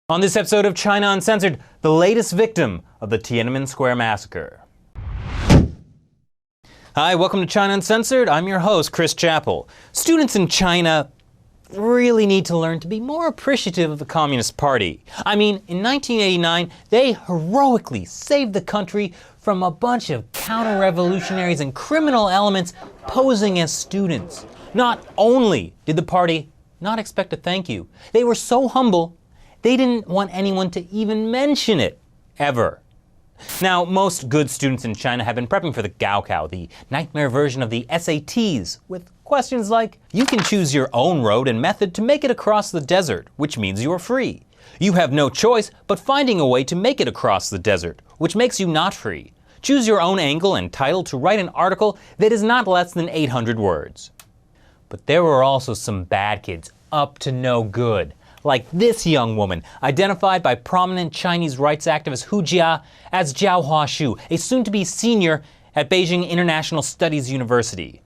On this episode of China Uncensored, the latest victim of the Tiananmen Square massacre. Hi, welcome to China Uncensored. I'm your host, Chris Chappell. Students in China really need to learn to be more appreciative of the Communist Party. I mean, in 1989, they heroically saved the country from a bunch of counter-revolutionaries and criminal elements posing as students. Not only did the party not expect a thank you, they were so humble they didn't want anyone to even mention it, ever. Now, most good students in China have been prepping for the Gaokao, the nightmare version of the SATs, with questions like, you can choose your own road and method to make it across the desert, which means you are free. You have no choice but finding a way to make it across the desert, which makes you not free. Choose your own angle and title to write an article that is not less than 800 words. But there were also some bad kids up to no good. Like this young woman, identified by prominent Chinese rights activist Hu Jia as Zhao Huaxu, a soon-to-be senior at Beijing International Studies University.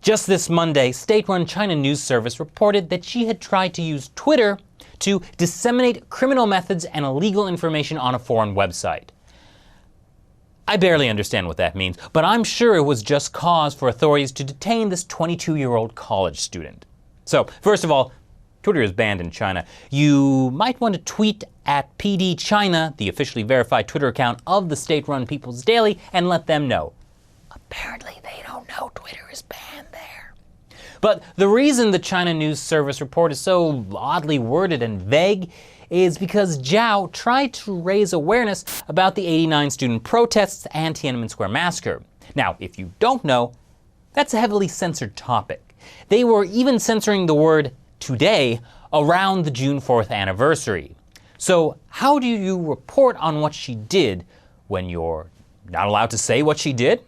Just this Monday, state-run China News Service reported that she had tried to use Twitter to disseminate criminal methods and illegal information on a foreign website. I barely understand what that means, but I'm sure it was just cause for authorities to detain this 22-year-old college student. So, first of all, Twitter is banned in China. You might want to tweet at PD China, the officially verified Twitter account of the state-run People's Daily, and let them know. Apparently they don't know Twitter is banned there. But the reason the China News Service report is so oddly worded and vague is because Zhao tried to raise awareness about the '89 student protests and Tiananmen Square massacre. Now, if you don't know, that's a heavily censored topic. They were even censoring the word today around the June 4th anniversary. So how do you report on what she did when you're not allowed to say what she did?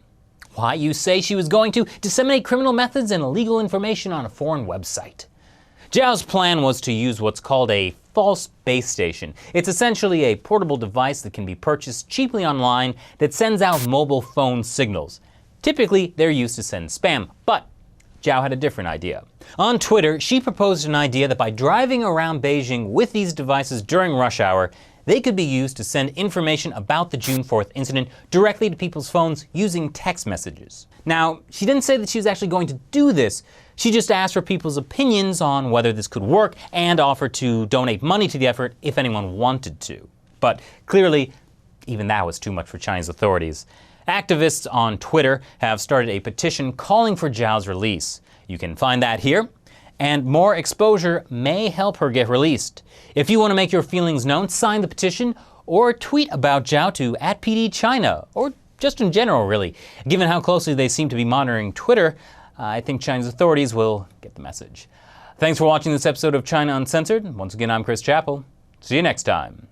Why, you say she was going to disseminate criminal methods and illegal information on a foreign website. Zhao's plan was to use what's called a false base station. It's essentially a portable device that can be purchased cheaply online that sends out mobile phone signals. Typically, they're used to send spam, but Zhao had a different idea. On Twitter, she proposed an idea that by driving around Beijing with these devices during rush hour, they could be used to send information about the June 4th incident directly to people's phones using text messages. Now, she didn't say that she was actually going to do this. She just asked for people's opinions on whether this could work and offered to donate money to the effort if anyone wanted to. But clearly, even that was too much for Chinese authorities. Activists on Twitter have started a petition calling for Zhao's release. You can find that here, and more exposure may help her get released. If you want to make your feelings known, sign the petition or tweet about Zhao to @PD China, or just in general, really. Given how closely they seem to be monitoring Twitter, I think Chinese authorities will get the message. Thanks for watching this episode of China Uncensored. Once again, I'm Chris Chappell. See you next time.